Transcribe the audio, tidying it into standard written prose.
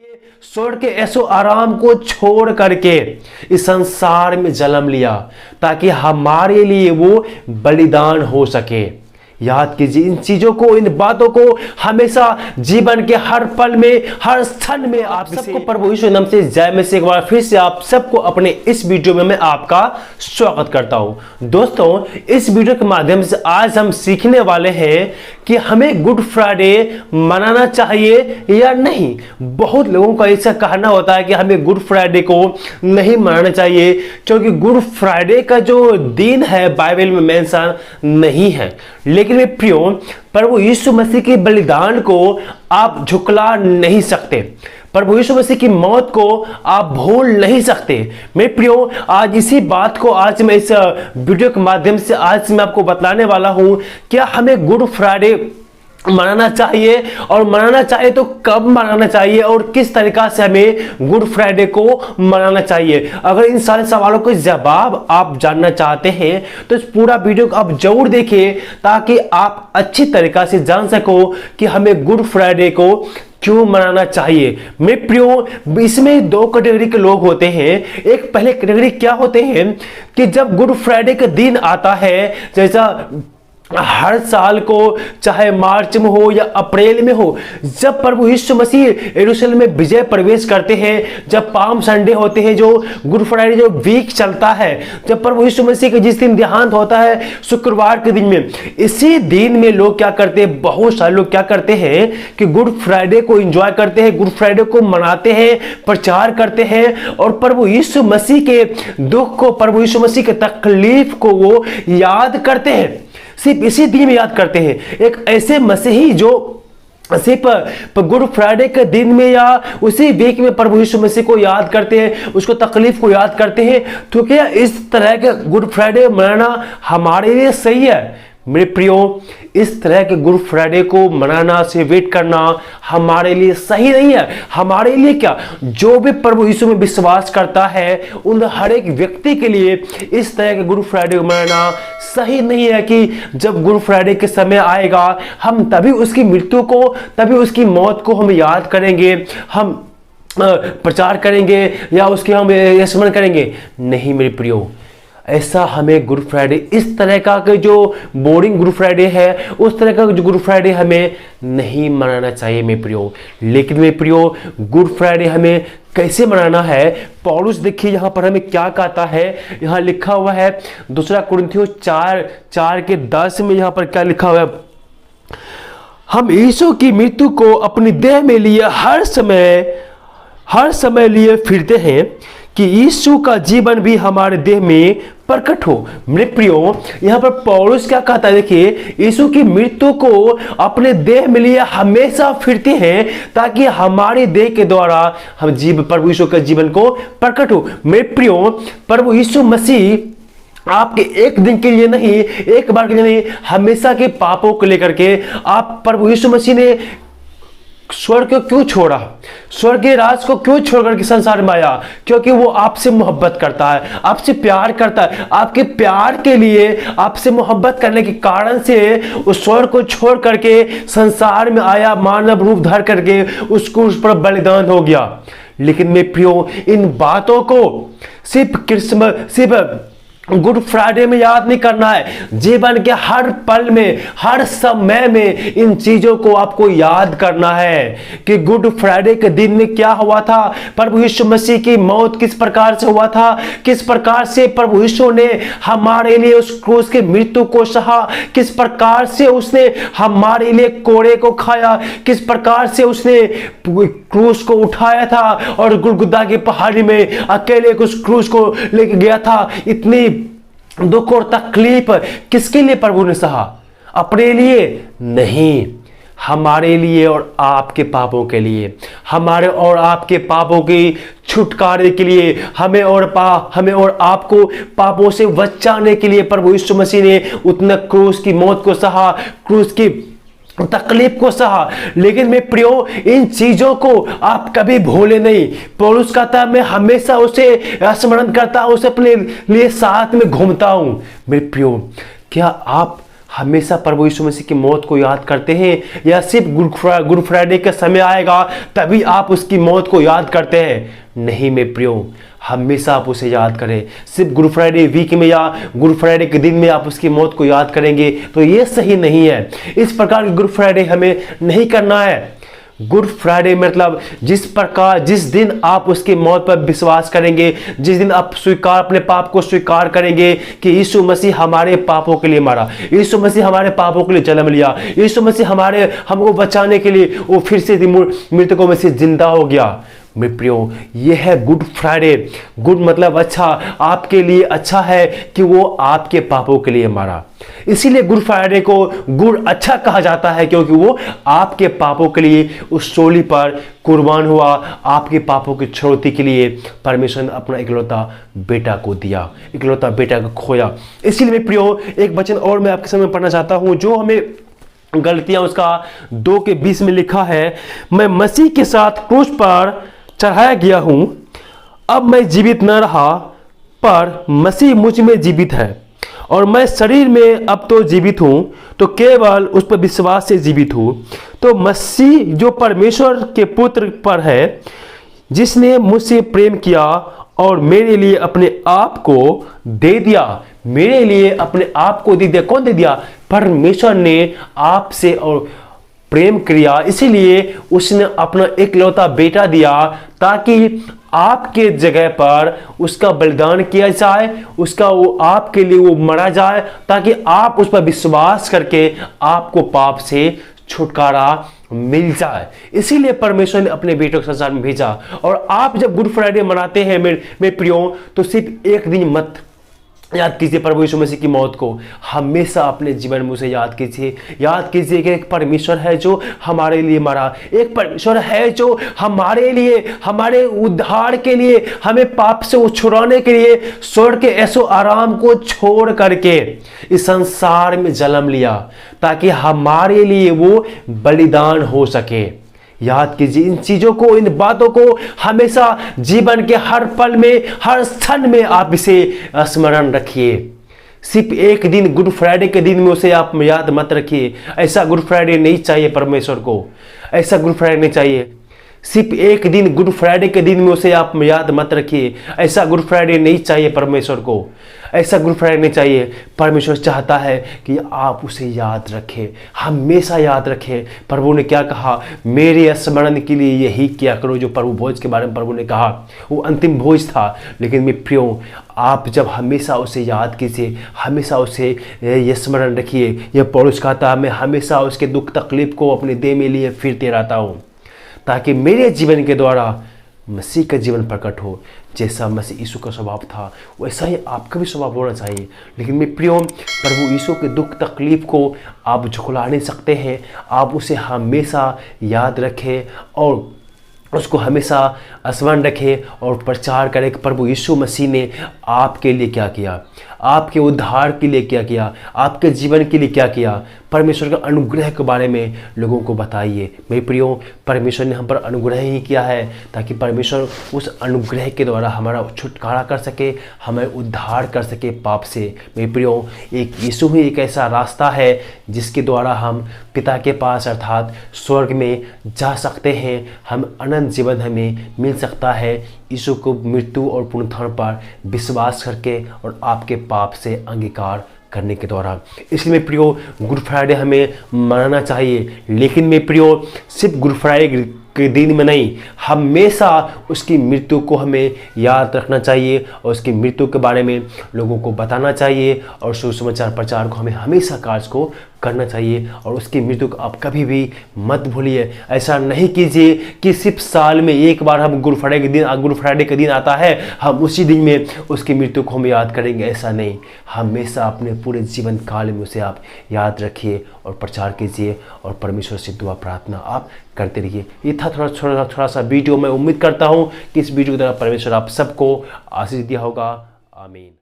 स्वर्ग के ऐसो आराम को छोड़ करके इस संसार में जन्म लिया ताकि हमारे लिए वो बलिदान हो सके। याद कीजिए इन चीजों को, इन बातों को हमेशा जीवन के हर पल में, हर क्षण में। आप सबको प्रभु यीशु नाम से जय मसीह। एक बार फिर से आप सबको अपने इस वीडियो में मैं आपका स्वागत करता हूं। दोस्तों, इस वीडियो के माध्यम से आज हम सीखने वाले हैं कि हमें गुड फ्राइडे मनाना चाहिए या नहीं। बहुत लोगों का ऐसा कहना होता है कि हमें गुड फ्राइडे को नहीं मनाना चाहिए क्योंकि गुड फ्राइडे का जो दिन है बाइबल में मेंशन नहीं है। लेकिन वे प्रियो, प्रभु यीशु मसीह के बलिदान को आप झुकला नहीं सकते, प्रभु यीशु मसीह की मौत को आप भूल नहीं सकते। मेरे प्रियो, आज इसी बात को आज मैं इस वीडियो के माध्यम से आज मैं आपको बतलाने वाला हूं। क्या हमें गुड फ्राइडे मनाना चाहिए, और मनाना चाहिए तो कब मनाना चाहिए, और किस तरीका से हमें गुड फ्राइडे को मनाना चाहिए। अगर इन सारे सवालों के जवाब आप जानना चाहते हैं तो इस पूरा वीडियो को आप जरूर देखिए ताकि आप अच्छी तरीका से जान सको कि हमें गुड फ्राइडे को क्यों मनाना चाहिए। मेरे प्रियो, इसमें दो कैटेगरी के लोग होते हैं। एक पहले कैटेगरी क्या होते हैं कि जब गुड फ्राइडे का दिन आता है, जैसा हर साल को चाहे मार्च में हो या अप्रैल में हो, जब प्रभु यीशु मसीह यरूशलेम में विजय प्रवेश करते हैं, जब पाम संडे होते हैं, जो गुड फ्राइडे जो वीक चलता है, जब प्रभु यीशु मसीह का जिस दिन देहांत होता है शुक्रवार के दिन में, इसी दिन में लोग क्या करते हैं, बहुत सारे लोग क्या करते हैं कि गुड फ्राइडे को एंजॉय करते हैं, गुड फ्राइडे को मनाते हैं, प्रचार करते हैं और प्रभु यीशु मसीह के दुख को, प्रभु यीशु मसीह के तकलीफ को वो याद करते हैं। सिर्फ इसी दिन में याद करते हैं। एक ऐसे मसीही जो सिर्फ गुड फ्राइडे के दिन में या उसी वीक में प्रभु यीशु मसीह को याद करते हैं, उसको तकलीफ को याद करते हैं, तो क्या इस तरह के गुड फ्राइडे मनाना हमारे लिए सही है? मेरे प्रियो, इस तरह के गुड फ्राइडे को मनाना, सेलिब्रेट करना हमारे लिए सही नहीं है। हमारे लिए क्या, जो भी प्रभु यीशु में विश्वास करता है उन हर एक व्यक्ति के लिए इस तरह के गुड फ्राइडे को मनाना सही नहीं है कि जब गुड फ्राइडे के समय आएगा हम तभी उसकी मृत्यु को, तभी उसकी मौत को हम याद करेंगे, हम प्रचार करेंगे या उसके हम स्मरण करेंगे। नहीं मेरे प्रियो, ऐसा हमें गुड फ्राइडे, इस तरह का जो बोरिंग गुड फ्राइडे है, उस तरह का जो गुड फ्राइडे हमें नहीं मनाना चाहिए मेरे प्रियो। लेकिन मेरे प्रियो, गुड फ्राइडे हमें कैसे मनाना है? पौलुस देखिए यहां पर हमें क्या कहता है। यहां लिखा हुआ है 2 कुरिन्थियों 4:10 में, यहां पर क्या लिखा हुआ है, हम यीशु की मृत्यु को अपनी देह में लिए हर समय लिए फिरते हैं कि यीशु का जीवन भी हमारे देह में प्रकट हो। मेरे प्रियो, यहां पर पौलुस क्या कहता है, देखिए, यीशु की मृत्यु को अपने देह में लिए हमेशा फिरते हैं ताकि हमारे देह के द्वारा हम प्रभु यीशु के जीवन को प्रकट हो। मेरे प्रियो, प्रभु यीशु मसीह आपके एक दिन के लिए नहीं, एक बार के लिए नहीं, हमेशा के पापों को लेकर के आप प्रभु यीशु मसीह ने स्वर्ग को क्यों छोड़ा, स्वर्ग के राज को क्यों छोड़ करके संसार में आया? क्योंकि वो आपसे मोहब्बत करता है, आपसे प्यार करता है। आपके प्यार के लिए, आपसे मोहब्बत करने के कारण से उस स्वर्ग को छोड़ करके संसार में आया, मानव रूप धर करके उसको उस पर बलिदान हो गया। लेकिन मैं प्रियो, इन बातों को सिर्फ गुड फ्राइडे में याद नहीं करना है। जीवन के हर पल में, हर समय में इन चीजों को आपको याद करना है कि गुड फ्राइडे के दिन में क्या हुआ था, प्रभु यीशु मसीह की मौत किस प्रकार से हुआ था, किस प्रकार से प्रभु यीशु ने हमारे लिए उस क्रूस की मृत्यु को सहा, किस प्रकार से उसने हमारे लिए कोड़े को खाया, किस प्रकार से उसने क्रूस को उठाया था और गुलगुदा की पहाड़ी में अकेले उस क्रूस को लेके गया था। इतनी दुख और तकलीफ किसके लिए प्रभु ने सहा? अपने लिए नहीं, हमारे लिए और आपके पापों के लिए, हमारे और आपके पापों की छुटकारे के लिए, हमें और आपको पापों से बचाने के लिए प्रभु यीशु मसीह ने उतना क्रूस की मौत को सहा, क्रूस की तकलीफ को सहा। लेकिन मैं प्रियो, इन चीजों को आप कभी भूले नहीं। पौलुस कहता है मैं हमेशा उसे स्मरण करता हूं, उसे अपने लिए साथ में घूमता हूं। मेरे प्रियो, क्या आप हमेशा प्रभु यीशु मसीह की मौत को याद करते हैं, या सिर्फ गुड फ्राइडे का समय आएगा तभी आप उसकी मौत को याद करते हैं? नहीं मेरे प्रियो, हमेशा आप उसे याद करें। सिर्फ गुड फ्राइडे वीक में या गुड फ्राइडे के दिन में आप उसकी मौत को याद करेंगे तो ये सही नहीं है। इस प्रकार की गुड फ्राइडे हमें नहीं करना है। गुड फ्राइडे मतलब जिस दिन आप उसकी मौत पर विश्वास करेंगे, जिस दिन आप अपने पाप को स्वीकार करेंगे कि यीशु मसीह हमारे पापों के लिए मरा, यीशु मसीह हमारे पापों के लिए जन्म लिया, यीशु मसीह हमको बचाने के लिए वो फिर से मृतकों में से जिंदा हो गया। मेरे प्रियो, यह है गुड फ्राइडे। गुड मतलब अच्छा, आपके लिए अच्छा है कि वो आपके पापों के लिए मरा। इसीलिए गुड फ्राइडे को गुड अच्छा कहा जाता है, क्योंकि वो आपके पापों के लिए उस सूली पर कुर्बान हुआ, आपके पापों की छुड़ौती के लिए परमेश्वर ने अपना इकलौता बेटा को दिया, इकलौता बेटा को खोया। इसीलिए मेरे प्रियो, एक वचन और मैं आपके सामने पढ़ना चाहता हूं जो हमें गलतियां उसका 2:20 में लिखा है, मैं मसीह के साथ क्रूस पर चढ़ाया गया हूं, अब मैं जीवित न रहा पर मसीह मुझ में जीवित है, और मैं शरीर में अब तो जीवित हूं तो केवल उस पर विश्वास से जीवित हूं। तो मसीह जो परमेश्वर के पुत्र पर है, जिसने मुझसे प्रेम किया और मेरे लिए अपने आप को दे दिया, मेरे लिए अपने आप को दे दिया। कौन दे दिया? परमेश्वर ने आपसे और प्रेम किया, इसीलिए उसने अपना इकलौता बेटा दिया ताकि आपके जगह पर उसका बलिदान किया जाए, वो आपके लिए वो मरा जाए, ताकि आप उस पर विश्वास करके आपको पाप से छुटकारा मिल जाए। इसीलिए परमेश्वर ने अपने बेटे को संसार में भेजा। और आप जब गुड फ्राइडे मनाते हैं मेरे प्रियो, तो सिर्फ एक दिन मत याद कीजिए प्रभु यीशु मसीह की मौत को, हमेशा अपने जीवन में उसे याद कीजिए। याद कीजिए कि एक परमेश्वर है जो हमारे लिए मरा, एक परमेश्वर है जो हमारे लिए, हमारे उद्धार के लिए, हमें पाप से छुड़ाने के लिए स्वर्ग के ऐसो आराम को छोड़ करके इस संसार में जन्म लिया, ताकि हमारे लिए वो बलिदान हो सके। याद कीजिए इन चीजों को, इन बातों को हमेशा जीवन के हर पल में, हर क्षण में आप इसे स्मरण रखिए। सिर्फ एक दिन गुड फ्राइडे के दिन में उसे आप याद मत रखिए। ऐसा गुड फ्राइडे नहीं चाहिए परमेश्वर को, ऐसा गुड फ्राइडे नहीं चाहिए। सिर्फ एक दिन गुड फ्राइडे के दिन में उसे आप याद मत रखिए, ऐसा गुड फ्राइडे नहीं चाहिए परमेश्वर को, ऐसा गुड फ्राइडे नहीं चाहिए। परमेश्वर चाहता है कि आप उसे याद रखें, हमेशा याद रखें। प्रभु ने क्या कहा? मेरे स्मरण के लिए यही किया करो। जो प्रभु भोज के बारे में प्रभु ने कहा, वो अंतिम भोज था। लेकिन मैं प्रियो, आप जब हमेशा उसे याद कीजिए, हमेशा उसे ये स्मरण रखिए। यह पौलुस कहता है, मैं हमेशा उसके दुख तकलीफ को अपने देह में लिए फिरते रहता हूँ, ताकि मेरे जीवन के द्वारा मसीह का जीवन प्रकट हो। जैसा मसीह यीशु का स्वभाव था वैसा ही आपका भी स्वभाव होना चाहिए। लेकिन मैं प्रियो, प्रभु यीशु के दुख तकलीफ को आप झुकला नहीं सकते हैं। आप उसे हमेशा याद रखें और उसको हमेशा स्मरण रखें और प्रचार करें कि प्रभु यीशु मसीह ने आपके लिए क्या किया, आपके उद्धार के लिए क्या किया, आपके जीवन के लिए क्या किया। परमेश्वर के अनुग्रह के बारे में लोगों को बताइए। मेरे प्रियो, परमेश्वर ने हम पर अनुग्रह ही किया है, ताकि परमेश्वर उस अनुग्रह के द्वारा हमारा छुटकारा कर सके, हमें उद्धार कर सके पाप से। मेरे प्रियो, एक यीशु ही एक ऐसा रास्ता है जिसके द्वारा हम पिता के पास अर्थात स्वर्ग में जा सकते हैं। हम अनंत जीवन हमें मिल सकता है यीशु को मृत्यु और पुनरुत्थान पर विश्वास करके और आपके पाप से अंगीकार करने के द्वारा। इसलिए मैं प्रियो, गुड फ्राइडे हमें मनाना चाहिए। लेकिन मैं प्रियो, सिर्फ गुड फ्राइडे के दिन में नहीं, हमेशा उसकी मृत्यु को हमें याद रखना चाहिए और उसकी मृत्यु के बारे में लोगों को बताना चाहिए और सुसमाचार प्रचार को हमें हमेशा कार्य को करना चाहिए। और उसकी मृत्यु को आप कभी भी मत भूलिए। ऐसा नहीं कीजिए कि सिर्फ साल में एक बार हम गुड फ्राइडे के दिन आता है, हम उसी दिन में उसकी मृत्यु को हम याद करेंगे। ऐसा नहीं, हमेशा अपने पूरे जीवन काल में उसे आप याद रखिए और प्रचार कीजिए और परमेश्वर से दुआ प्रार्थना आप करते रहिए। ये था थोड़ा सा वीडियो। मैं उम्मीद करता हूँ कि इस वीडियो के द्वारा परमेश्वर आप सबको आशीष दिया होगा। आमीन।